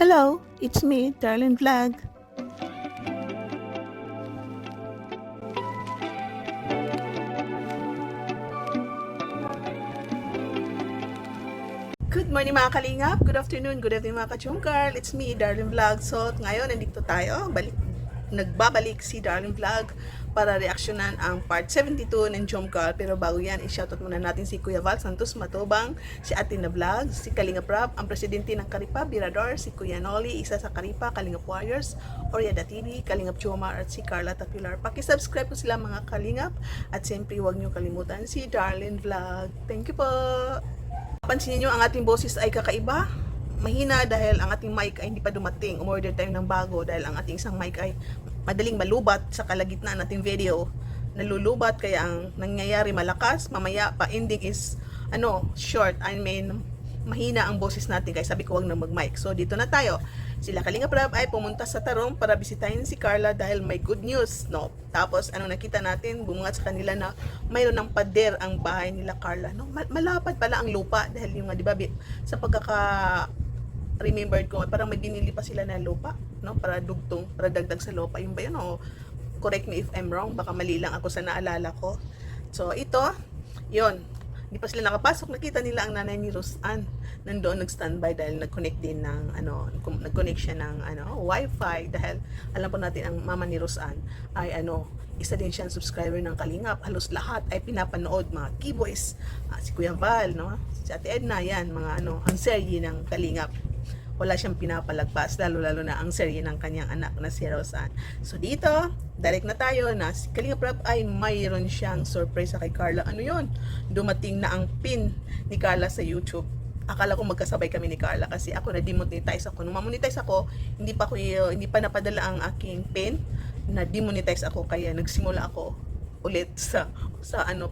Hello, it's me, Darlene Vlog. Good morning mga kalingap, good afternoon, good evening mga kachungkar. It's me, Darlene Vlog. So ngayon nandito tayo, nagbabalik si Darlene Vlog para reaksyonan ang part 72 ng Jomcar. Pero bago yan, i-shoutout muna natin si Kuya Val Santos Matubang, si Atin na Vlog, si Kalinga Prab, ang presidente ng Karipa, Birador, si Kuya Noli, isa sa Karipa, Kalingap Warriors, Oriada TV, Kalingap Jomar, at si Carla Tapilar. Pakisubscribe po sila mga kalingap, at siyempre huwag niyo kalimutan si Darlene Vlog. Thank you po! Pansin niyo ang ating boses ay kakaiba. Mahina dahil ang ating mic ay hindi pa dumating. Umorder tayo ng bago dahil ang ating isang mic ay madaling malubat sa kalagitnaan nating video. Nalulubat kaya ang nangyayari malakas, mamaya pa ending is short. I mean, mahina ang boses natin kaya sabi ko wag na mag-mic. So dito na tayo. Sila Kalinga Prab ay pumunta sa Tarong para bisitahin si Carla dahil may good news, no? Tapos nakita natin, bumungat sa kanila na mayroon ng pader ang bahay nila Carla, no? Malapad pala ang lupa dahil yung di ba sa remembered ko, parang may binili pa sila ng lupa, no? Para dugtong, para dagdag sa lupa. Yung ba yun, o correct me if I'm wrong, baka mali lang ako sa naalala ko. So ito, yun. Hindi pa sila nakapasok, nakita nila ang nanay ni Roseanne nandoon nag-standby dahil nag-connect din ng nag-connect siya ng wifi dahil alam po natin ang mama ni Roseanne ay isa din siyang subscriber ng Kalingap. Halos lahat ay pinapanood, mga keyboys, si Kuya Val, no? Si Ate Edna, yan, mga ang serye ng Kalingap. Wala siyang pinapalagpas, lalo na ang serye ng kanyang anak na si Roseanne. So dito, direct na tayo na si Kalinga Prab ay mayroon siyang surprise sa kay Carla. Ano yun? Dumating na ang pin ni Carla sa YouTube. Akala ko magkasabay kami ni Carla kasi ako na-demonetize ako. Nung ma-monetize ako, hindi pa napadala ang aking pin. Na-demonetize ako kaya nagsimula ako ulit sa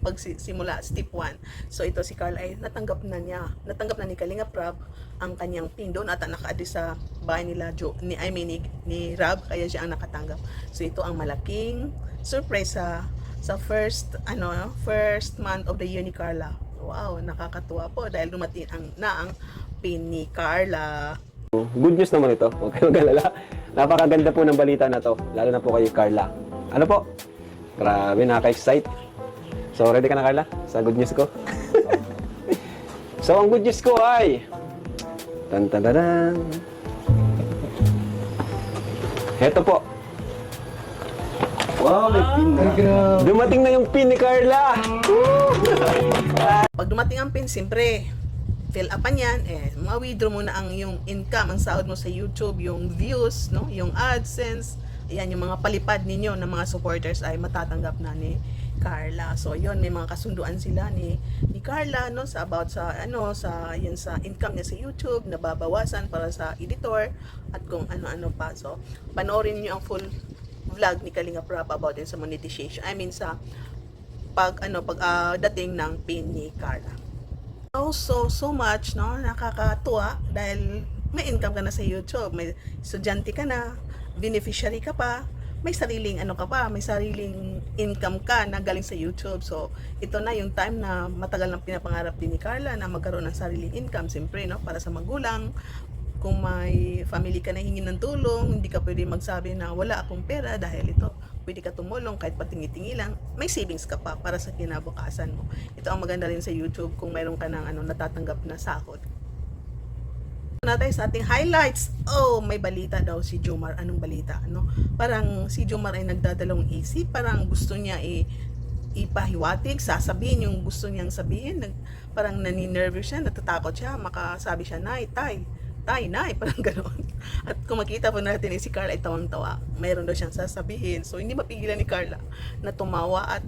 pagsimula step 1. So ito si Carla ay natanggap na ni Kalinga Prab ang kanyang pin doon at naka-add sa bahay nila ni Rab, kaya siya ang nakatanggap. So ito ang malaking surprise sa first month of the year ni Carla. Wow, nakakatuwa po dahil dumating ang pin ni Carla. Good news naman ito, huwag kayong mag-alala. Napakaganda po ng balita na to, lalo na po kay Carla. Ano po? Grabe, nakaka-excite. So, ready ka na, Carla? Sa good news ko? So, ang good news ko ay... Tan-tan-tan-tan. Heto po. Wow, may pin na. Dumating na yung pin ni Carla! Pag dumating ang pin, siyempre, fill upan yan, ma-withdraw mo na ang yung income, ang sahod mo sa YouTube, yung views, no? Yung AdSense, ayan, yung mga palipad ninyo ng mga supporters ay matatanggap na ni Carla. So yun, may mga kasunduan sila ni Carla, no, sa income niya sa YouTube, nababawasan para sa editor at kung ano-ano pa. So panoorin niyo ang full vlog ni Kalinga Prab about din sa monetization. I mean sa dating ng pin ni Carla. So much, no, nakakatuwa dahil may income ka na sa YouTube, may estudyante ka na, beneficiary ka pa, may sariling may sariling income ka na galing sa YouTube. So ito na yung time na matagal nang pinapangarap din ni Carla na magkaroon ng sariling income, siyempre, no, para sa magulang. Kung may family ka na hingin ng tulong, hindi ka pwede magsabi na wala akong pera dahil ito, pwede ka tumulong kahit patingi-tingi lang, may savings ka pa para sa kinabukasan mo. Ito ang maganda rin sa YouTube kung mayroon ka ng natatanggap na sahod. Na tayo sa ating highlights. Oh, may balita daw si Jomar. Anong balita? Parang si Jomar ay nagdadalawang isip. Parang gusto niya ipahiwatig, sasabihin yung gusto niyang sabihin. Parang naninervous siya, natatakot siya. Makasabi siya, nay, parang gano'n. At kung makita po natin si Carla ay tawang-tawa. Mayroon daw siyang sasabihin. So hindi mapigilan ni Carla na tumawa at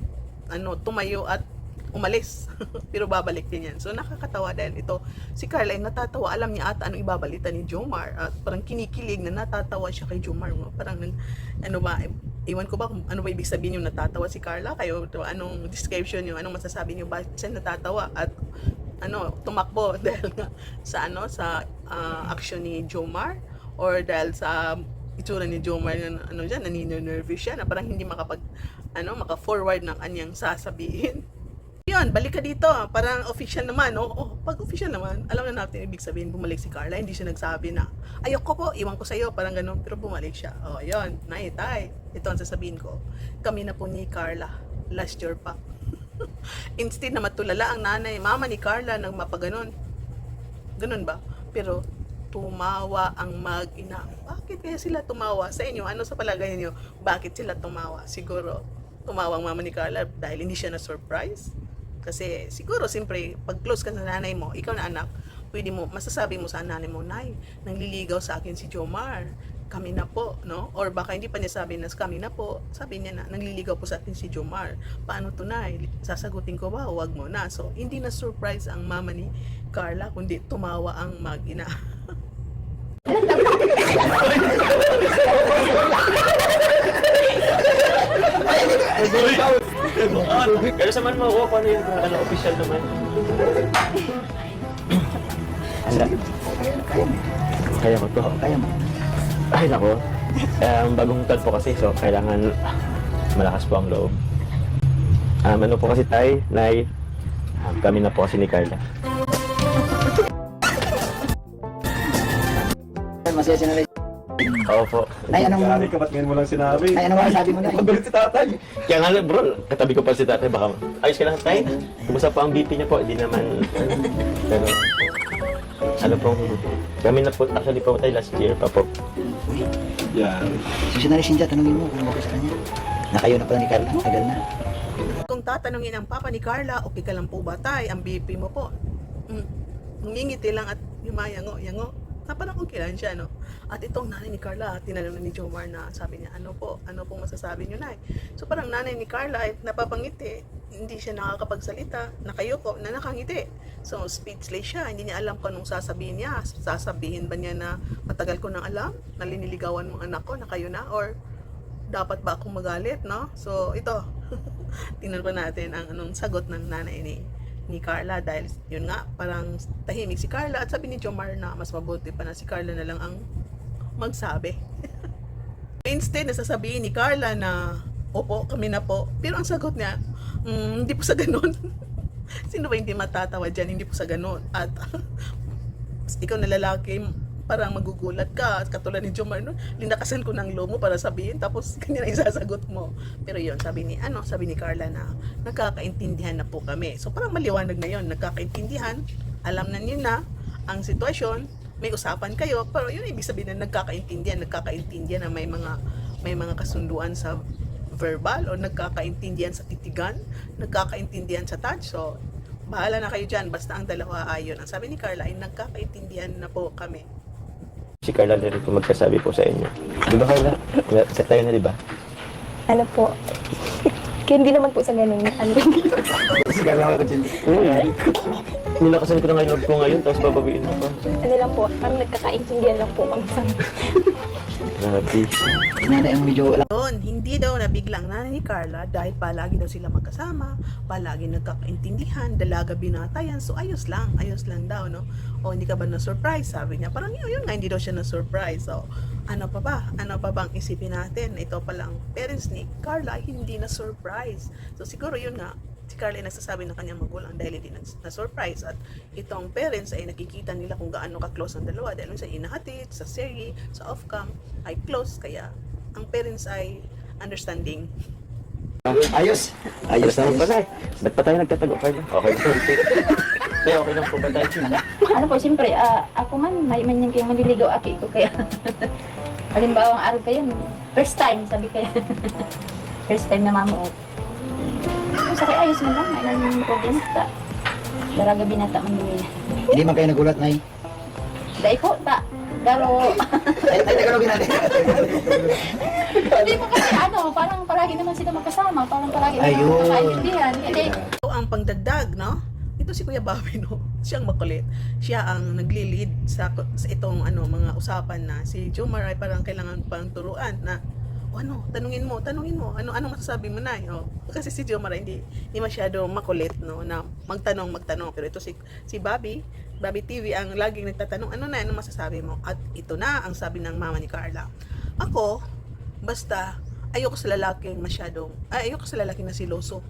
tumayo at umalis. Pero babalik din yan. So nakakatawa dahil ito, si Carla ay natatawa. Alam niya ata anong ibabalita ni Jomar. At parang kinikilig na natatawa siya kay Jomar. Parang iwan ko ba kung ano ba ibig sabihin yung natatawa si Carla? Kayo, anong description niyo? Anong masasabi niyo? Bakit siya natatawa? At tumakbo dahil sa action ni Jomar? Or dahil sa itsura ni Jomar na naninervous siya na parang hindi maka-forward ng kanyang sasabihin. Yun, balik ka dito. Parang official naman, no? Pag official naman, alam na natin ibig sabihin, bumalik si Carla. Hindi siya nagsabi na ayoko po, iwan ko sa'yo, parang ganun. Pero bumalik siya. O, ayun, nay, tay, ito ang sasabihin ko. Kami na po ni Carla, last year pa. Instead na matulala ang nanay, mama ni Carla nang mapaganon. Ganun ba? Pero tumawa ang mag-ina. Bakit kaya sila tumawa sa inyo? Ano sa palagay niyo? Bakit sila tumawa? Siguro tumawa ang mama ni Carla dahil hindi siya na-surprise. Kasi siguro siyempre pag close ka sa nanay mo, ikaw na anak, pwede mo masasabi mo sa nanay mo, nay, nangliligaw sa akin si Jomar. Kami na po, no? Or baka hindi pa niya sabi na kami na po. Sabi niya na, nangliligaw po sa atin si Jomar. Paano to, nay? Sasagutin ko ba? Huwag mo na. So, hindi na surprise ang mama ni Carla, kundi tumawa ang mag-ina. Pero samahan mo ako, paano yung official naman? Handa. Kaya mo to. Kaya mo. Ay, nako. Bagong taon po kasi, so kailangan malakas po ang loob. Ano po kasi tayo, Nay, kami na po kasi ni Carla. Masaya si nanay. Oo po. Ay, anong... Gari ka, ba't ngayon mo lang sinabi? Ay, anong masasabi mo na? Pagalit si tatay. Kaya nga, bro, katabi ko pa si tatay, baka ayos ka lang tayo. Kumusta po ang BP niya po? Hindi naman, pero, ano po, kami na po, actually po tayo last year pa po. Yan. So, si nanay Cynthia, tanongin mo kung okay sa kanya. Na kayo na pala ni Carla, tagal na. Kung tatanungin ang papa ni Carla, okay ka lang po ba tay? Ang BP mo po. Ngingiti lang at yumayango-yango. Parang okay lang siya, no? At itong nanay ni Carla, tinanong na ni Jomar na sabi niya, ano po masasabi niyo, nay? So parang nanay ni Carla ay napapangiti, hindi siya nakakapagsalita, nakayuko, na nakangiti. So speechless siya, hindi niya alam kung anong sasabihin niya. Sasabihin ba niya na matagal ko nang alam, na liniligawan mong anak ko, na kayo na, or dapat ba akong magalit, no? So ito, tingnan pa natin ang anong sagot ng nanay ni Carla, dahil yun nga, parang tahimik si Carla at sabi ni Jomar na mas mabuti pa na si Carla na lang ang magsabi. Instead, nasasabihin ni Carla na opo, kami na po. Pero ang sagot niya, hindi po sa ganun. Sino ba hindi matatawa dyan? Hindi po sa ganun. At ikaw na lalaki, parang magugulat ka, katulad ni Jomar, no? Linakasan ko ng loob mo para sabihin, tapos kanya na isasagot mo. Pero yun, sabi ni Carla na nagkakaintindihan na po kami. So parang maliwanag na yun, nagkakaintindihan, alam na niyo na ang sitwasyon, may usapan kayo, pero yun ibig sabihin na nagkakaintindihan na may mga kasunduan sa verbal, o nagkakaintindihan sa titigan, nagkakaintindihan sa touch. So bahala na kayo dyan, basta ang dalawa ayon. Ang sabi ni Carla ay nagkakaintindihan na po kami. Si Carla na rin po magkasabi po sa inyo. Di ba, Carla? Set tayo na, di ba? Ano po? Kaya hindi naman po sa ganun. Ano? Si Carla ako dyan. Nilakasan ko na ngayon po ngayon, tapos babawiin mo pa. Ano lang po, parang nagkakaintindihan lang po kami sa... Grabe. Si nanay ang medyo... Doon, hindi daw nabiglang nanay ni Carla dahil palagi daw sila magkasama, palagi nagkakaintindihan, dalaga binatayan, so ayos lang daw, no? O hindi ka ba na-surprise? Sabi niya, parang yun nga, hindi daw siya na-surprise. So, ano pa bang isipin natin? Ito palang parents ni Carla, hindi na-surprise. So, siguro yun nga, si Carla ay nagsasabi ng kanyang magulang dahil hindi na-surprise, at itong parents ay nakikita nila kung gaano ka-close ang dalawa dahil sa inahatid, sa serye, sa off-cam ay close, kaya ang parents ay understanding. Ayos. Ayos naman pa tayo. Ba't pa tayo nagtatago, Carla? Okay po. Kaya okay lang po ba tayo? Ano po, siyempre, ako man, may man yung kayong maliligaw aki ko, kaya... Halimbawa, ang araw kayo, first time, sabi kaya. First time na mamuot. Sa kaya ayos man lang, may nang problema ta. Daraga binata man din. Hindi man kayo nagulat, nay. Dahil po, ta. Pero, Ay, tagalogin natin. hindi po kasi parang palagi naman sila magkasama, parang palagi naman Ayun. magkakaintindihan. Hindi, So, ang pangdagdag, no? Ito si Kuya Bobby, no? Siyang makulit. Siya ang nagli-lead sa itong mga usapan na si Jomar ay parang kailangan pang turuan na tanungin mo, ano masasabi mo na, kasi si Jomar hindi masyado makulit, no, na magtanong, pero ito si Bobby TV ang laging nagtatanong, ano masasabi mo, at ito na ang sabi ng mama ni Carla. Ako, basta, ayoko sa lalaking na siloso.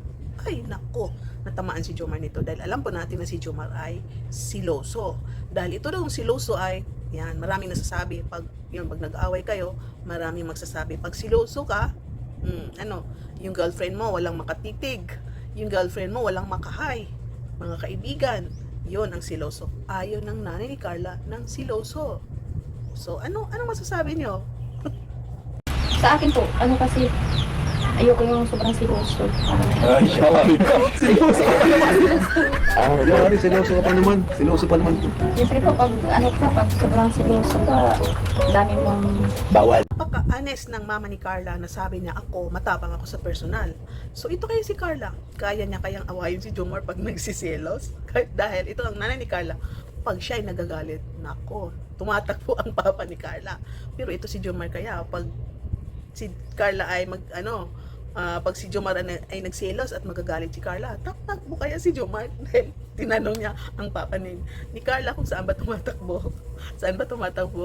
Ay, nako, natamaan si Jomar nito dahil alam po natin na si Jomar ay siloso. Dahil ito daw siloso ay Yan, maraming nasasabi. Pag nag-away kayo, maraming magsasabi. Pag siloso ka, yung girlfriend mo walang makatitig. Yung girlfriend mo walang makahay. Mga kaibigan, yon ang siloso. Ayaw ng nanay ni Carla ng siloso. So, ano masasabi nyo? Sa akin po, ano kasi, ayoko yung sobrang seryoso. Ay, shawari ka. Sinuso ka naman. Yari, sinuso ka pa naman. Sinuso pa naman. Siyempre po, pag sobrang seryoso ka, dami mong Bawal. Napaka-honest ng mama ni Carla na sabi niya, ako, matapang ako sa personal. So, ito kaya si Carla. Kaya niya kayang awayin si Jomar pag nagsiselos? Dahil ito ang nanay ni Carla. Pag siya ay nagagalit, nako, tumatakbo ang papa ni Carla. Pero ito si Jomar kaya, pag si Carla ay pag si Jomar ay nagselos at magagalit si Carla, takbo kaya si Jomar dahil tinanong niya ang papa ni Carla kung saan ba tumatakbo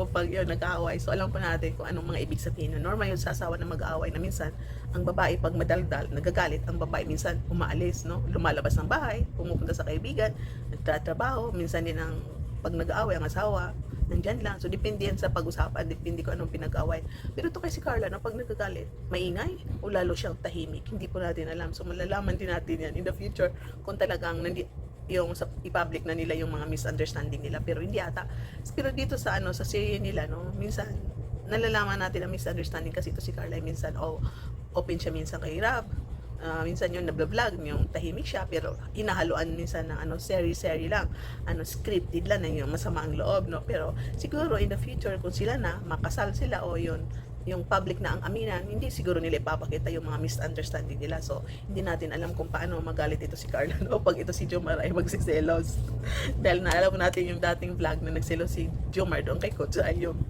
pag yun nag-aaway. So alam po natin kung anong mga ibig sabihin. Normal yun sa asawa na mag-aaway na minsan ang babae pag madaldal, nagagalit, ang babae minsan umaalis, no? Lumalabas ng bahay, pumupunta sa kaibigan, nagtatrabaho, minsan din ang pag nag-aaway ang asawa, nandyan lang. So, depende yan sa pag-usapan. Depende ko anong pinag-away. Pero ito kay si Carla, no, pag nagagalit, maingay o lalo siyang tahimik. Hindi po natin alam. So, malalaman din natin yan in the future kung talagang yung sa i-public na nila yung mga misunderstanding nila. Pero hindi ata. Pero dito sa sa serye nila, no, minsan, nalalaman natin ang misunderstanding kasi ito si Carla, minsan, open siya minsan kay Rob. Minsan yung nabla-vlog, yung tahimik siya, pero hinahaluan minsan ng seri-seri lang, scripted lang na yung masama ang loob, no? Pero siguro in the future, kung sila na, makasal sila o yung public na ang aminan, hindi siguro nila ipapakita yung mga misunderstanding nila. So, hindi natin alam kung paano magalit ito si Carla, no? Pag ito si Jomar ay magsiselos. Dahil naalam natin yung dating vlog na nagselos si Jomar doon kay Coach ay yung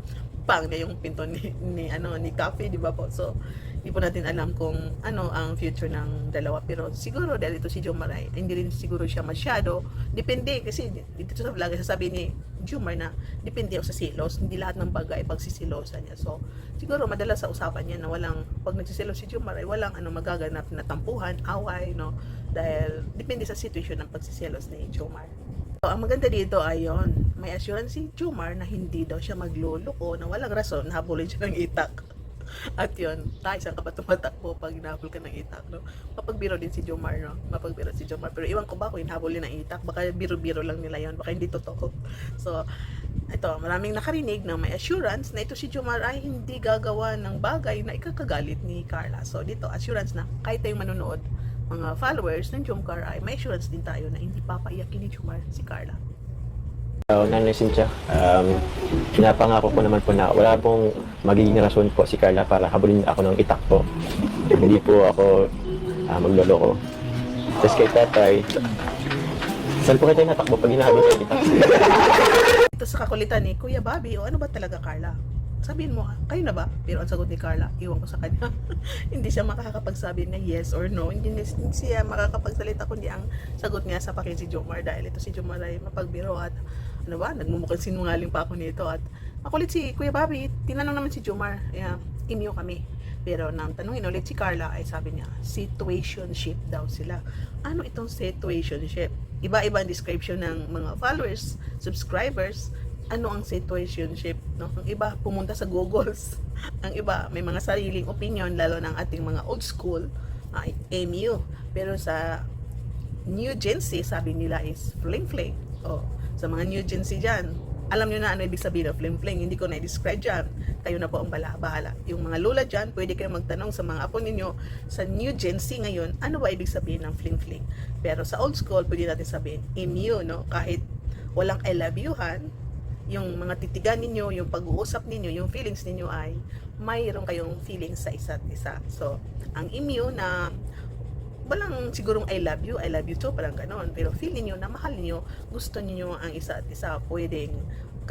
pang niya yung pinto ni Coffee, di ba po? So, hindi po natin alam kung ano ang future ng dalawa. Pero siguro dahil ito si Jomar ay hindi rin siguro siya masyado. Depende kasi dito sa vlog sasabi ni Jomar na depende ako sa silos. Hindi lahat ng bagay pagsisilosan niya. So siguro madalas sa usapan niya na pag nagsisilos si Jomar ay walang magaganap na tampuhan, away, no? Dahil depende sa situation ng pagsisilos ni Jomar. So, ang maganda dito ay may assurance si Jomar na hindi daw siya magluloko na walang rason habulin siya ng itak. At yun, tayo saan ka ba tumatakbo pag hinabol ka ng itak, no? Mapagbiro din si Jomar, no? Mapagbiro si Jomar. Pero iwan ko ba kung hinabulin ng itak? Baka biro-biro lang nila yon, baka hindi totoo. So, ito, maraming nakarinig na may assurance na ito si Jomar ay hindi gagawa ng bagay na ikakagalit ni Carla. So, dito, assurance na kahit tayong manonood, mga followers ng Jomcar ay may assurance din tayo na hindi papaiyakin ni Jomar si Carla. Nanay Cynthia, pinapangako ko naman po na wala pong magiging rason po si Carla para habulin ako ng itak po. Hindi po ako magloloko. Tapos kay tatay, saan po kayo natakbo pag hinahabol ng itak? Ito sa kakulitan ni Kuya Bobby, ano ba talaga Carla? Sabihin mo, kayo na ba? Pero ang sagot ni Carla, iwan ko sa kanya. Hindi siya makakapagsabi na yes or no. Hindi siya makakapagsalita kundi ang sagot niya sa pakin si Jomar dahil ito si Jomar ay mapagbiro at nagmumukhang sinungaling pa ako nito. At makulit si Kuya Bobby, tinanong naman si Jomar, imyo kami. Pero nang tanungin ulit si Carla ay sabi niya, situationship daw sila. Ano itong situationship? Iba-iba ang description ng mga followers, subscribers. Ano ang situationship, no? Ang iba pumunta sa Googles. Ang iba may mga sariling opinion lalo ng ating mga old school MU. Pero sa New Gen Z sabi nila is fling-fling. Sa mga New Gen Z dyan, alam nyo na ano ibig sabihin ng fling-fling. Hindi ko na-describe dyan. Kayo na po ang bahala. Yung mga lula dyan, pwede kayo magtanong sa mga apo ninyo sa New Gen Z ngayon, ano ba ibig sabihin ng fling-fling. Pero sa old school, pwede natin sabihin MU, no? Kahit walang I love you-han, yung mga titigan ninyo, yung pag-uusap ninyo, yung feelings ninyo ay mayroon kayong feelings sa isa't isa. So, ang imyo na walang sigurong I love you too, parang ganon. Pero feel niyo na mahal niyo, gusto niyo ang isa't isa. Pwedeng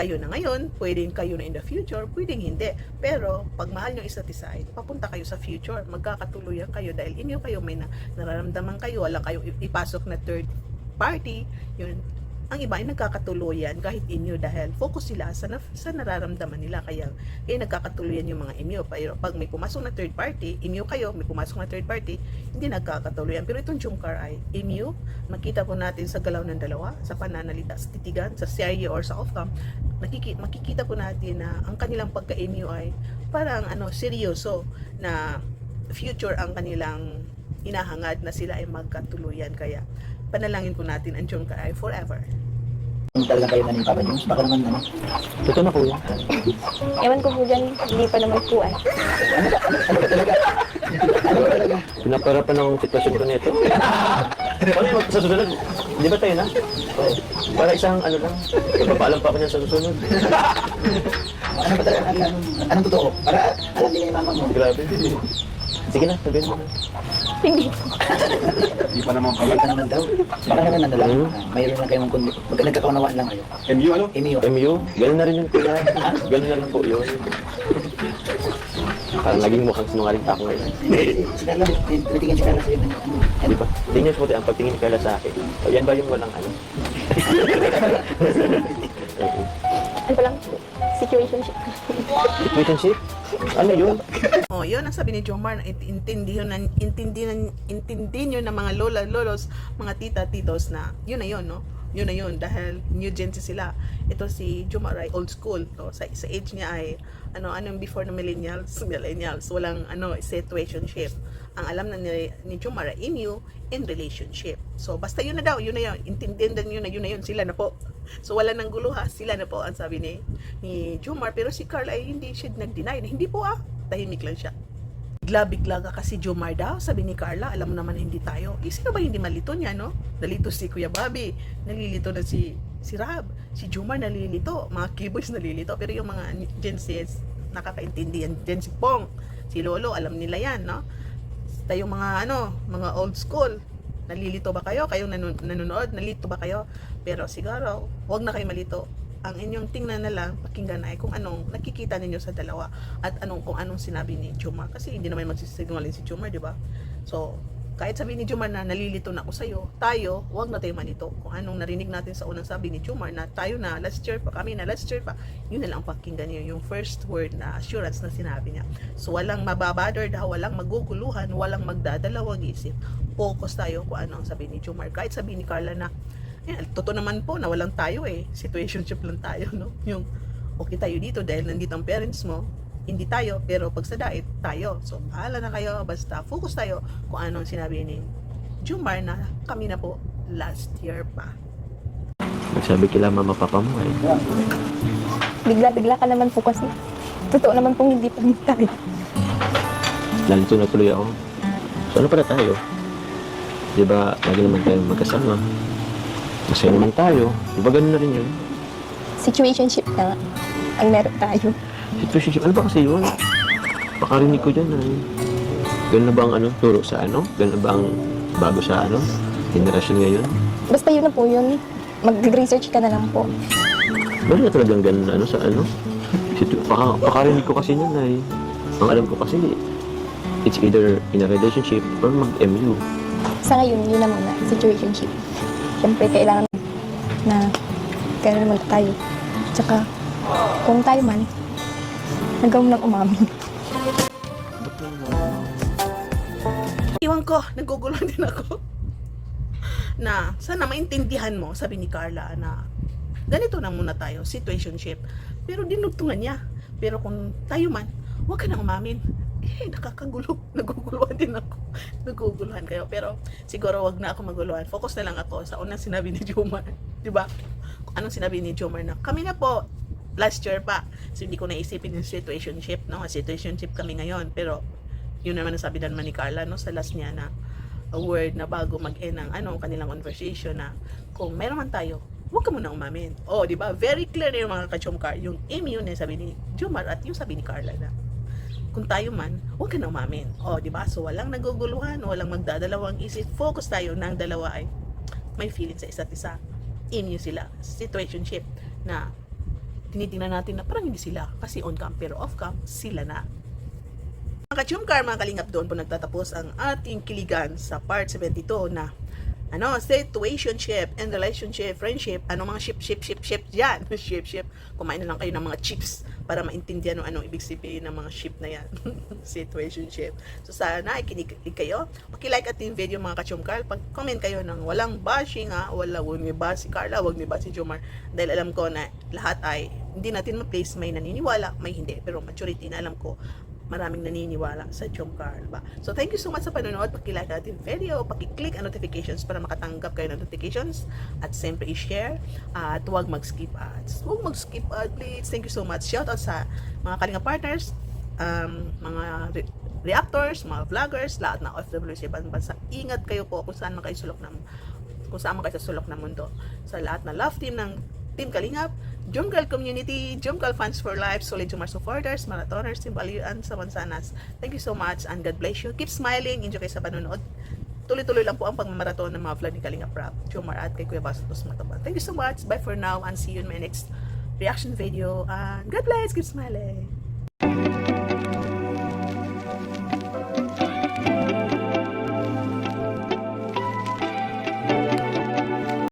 kayo na ngayon, pwedeng kayo na in the future, pwedeng hindi. Pero pag mahal niyo isa't isa, ay papunta kayo sa future, magkakatuluyan kayo dahil inyo kayo may nararamdaman kayo, walang kayo ipasok na third party, yun. Ang iba ay nagkakatuluyan kahit inyo dahil focus sila sa nararamdaman nila kaya nagkakatuluyan yung mga inyo. Pero pag may pumasok na third party, inyo kayo, may pumasok na third party, hindi nagkakatuluyan. Pero itong Jomcar ay inyo, makita po natin sa galaw ng dalawa, sa pananalita, sa titigan, sa serye or sa off-cam, makikita po natin na ang kanilang pagka-MU ay parang seryoso na future ang kanilang hinahangad na sila ay magkatuluyan. Kaya panalangin po natin ang Jomcar ay forever. Kung talaga kayo na ni Papa Jones, baka naman ano. Totoo na kuya. Ewan ko po dyan, hindi pa naman po ay. Pinaparapan ng sitwasyon ko nito. Ano yung sa susunod? Di ba tayo na? Para isang ano lang. Papaalam pa ako niyan sa susunod. Ano ba talaga? Anong totoo? Para alam nila yung mama mo. Grabe. Sige na, sabihin mo na. Hindi po. Hindi pa naman pala. Baka naman daw. Baka naman ano lang. Hmm. Mayroon lang kayong kundi. Pagka nagkakaunawaan lang kayo. MU ano? MU. MU, ganun na rin yun kuya. Ganun na lang po yun. Parang naging mukhang sinungaling pa ako ngayon. Si Carla, tinitingin si Carla sa'yo. Di ba? Tingnan mo ang pagtingin ni Carla sa akin. O yan ba yung walang ano? Ano pa lang, situationship. Situationship? Ano yun? Oh, yun ang sabi ni Jomar, na intindi nyo ng mga lola, lolos, mga tita, titos na yun na yun, no? Yun na yun, dahil new gen sila. Ito si Jomar ay old school, no? Sa age niya ay anong before na millennials, walang situationship. Ang alam na ni Jomar ay MU in relationship. So basta yun na daw, yun na yun, intindihan nyo na yun, sila na po. So wala nang gulo ha, sila na po ang sabi ni Jomar. Pero si Carl ay hindi siya nag-deny, hindi po tahimik lang siya. Bigla ka kasi Jomar daw, sabi ni Carla, alam mo naman hindi tayo. Sino ba hindi malito niya, no? Nalito si Kuya Bobby, nalilito na si Rab, si Jomar nalilito, mga keyboards nalilito, pero yung mga Gen Z nakakaintindi yan, Gen Z Pong, si Lolo, alam nila yan, no? Tayong mga old school, nalilito ba kayo? Kayong nanonood, nalito ba kayo? Pero siguro, wag na kayo malito. Ang inyong tingnan na lang, pakinggan ay kung anong nakikita ninyo sa dalawa at kung anong sinabi ni Jomar. Kasi hindi naman magsisinungaling si Jomar, di ba? So, kahit sabi ni Jomar na nalilito na ako sa'yo, tayo, wag na tayo manito. Kung anong narinig natin sa unang sabi ni Jomar na tayo na, last year pa, kami na last year pa, yun na lang ang pakinggan niyo, yung first word na assurance na sinabi niya. So, walang mababother daw, walang maguguluhan, walang magdadalawang isip. Focus tayo kung ano ang sabi ni Jomar. Kahit sabi ni Carla na, totoo naman po na walang tayo situationship lang tayo, no? Yung okay tayo dito dahil nandito ang parents mo, hindi tayo, pero pag sa diet, tayo. So, bahala na kayo, basta focus tayo kung ano ang sinabi ni Jomar na kami na po last year pa. Nagsabi kila mama papa mo eh. Bigla-bigla ka naman po kasi. Totoo naman pong hindi pa tayo. Lalito na tuloy ako. So ano pala tayo? Di ba, lagi naman tayo magkasama. Masaya naman tayo. Di ba ganun na rin yun? Situationship na nga ang meron tayo. Situationship, ano ba kasi yun? Pakarinig ko dyan ay. Ganun na ba ang turo sa Ganun na ba ang bago sa generasyon ngayon? Basta yun na po yun. Mag-research ka na lang po. Meron na talagang ganun sa pakarinig ko kasi nun ay. Ang alam ko kasi, it's either in a relationship or mag-MU. Sa ngayon, yun na muna, situationship. Siyempre, kailangan na kailangan naman tayo. Tsaka, kung tayo man, nagawin lang umamin. Iwan ko, naguguluhan din ako. Na, sana maintindihan mo, sabi ni Carla, na ganito na muna tayo, situationship. Pero dinugtungan niya. Pero kung tayo man, huwag ka na umamin. Nakakagulo. Naguguluhan din ako. Naguguluhan kayo. Pero siguro wag na ako maguluhan. Focus na lang ako sa unang sinabi ni Jomar. Diba? Anong sinabi ni Jomar na kami na po last year pa. So hindi ko naisipin yung situationship. No? Situationship kami ngayon. Pero yun naman ang sabi naman ni Carla sa last niya na a word na bago mag-end ang kanilang conversation na kung meron man tayo, huwag ka muna umamin. Oh, di ba? Very clear na yung mga ka-Jomcar. Yung MU na sabi ni Jomar at yung sabi ni Carla na kung tayo man, huwag ka na umamin. O, di ba? So, walang naguguluhan, walang magdadalawang isip. Focus tayo na ang dalawa ay may feeling sa isa't isa. MU sila. Situationship na tinitingnan natin na parang hindi sila kasi on-cam pero off-cam, sila na. Mga ka-Jomcar, mga kalingap, doon po nagtatapos ang ating kiligan sa part 72 na situationship and relationship, friendship, mga ship yan. Ship. Kumain na lang kayo ng mga chips para maintindihan anong ibig sabihin ng mga ship na yan. Situationship. So sana ikinig kayo. Paki-like at yung video mga ka-Jomcar. Pag-comment kayo ng walang bashing wag ni ba si Carla, wag ni ba si Jomar. Dahil alam ko na lahat ay hindi natin ma-place, may naniniwala, may hindi. Pero majority na alam ko, maraming naniniwala sa Jomcar, ba? So, thank you so much sa panonood. Paki-like natin video, paki-click ang notifications para makatanggap kayo ng notifications. At siyempre, i-share. At huwag mag-skip ads. Huwag mag-skip ads, please. Thank you so much. Shout out sa mga Kalinga partners, mga reactors, mga vloggers, lahat na OFW sa ibang bansa. Ingat kayo po kung saan man kayo sa sulok ng mundo. Sa lahat na love team ng Team Kalingap, Jomcar Community, Jomcar Fans for Life, Solid Jomar supporters, marathoners, Timbalian sa Mansanas. Thank you so much and God bless you. Keep smiling, enjoy kayo sa panonood. Tuloy-tuloy lang po ang pagmamarathon ng mga vlog ni Kalingap Rap, Jomar at kay Kuya Bastos Mataba. Thank you so much. Bye for now and see you in my next reaction video. And God bless. Keep smiling.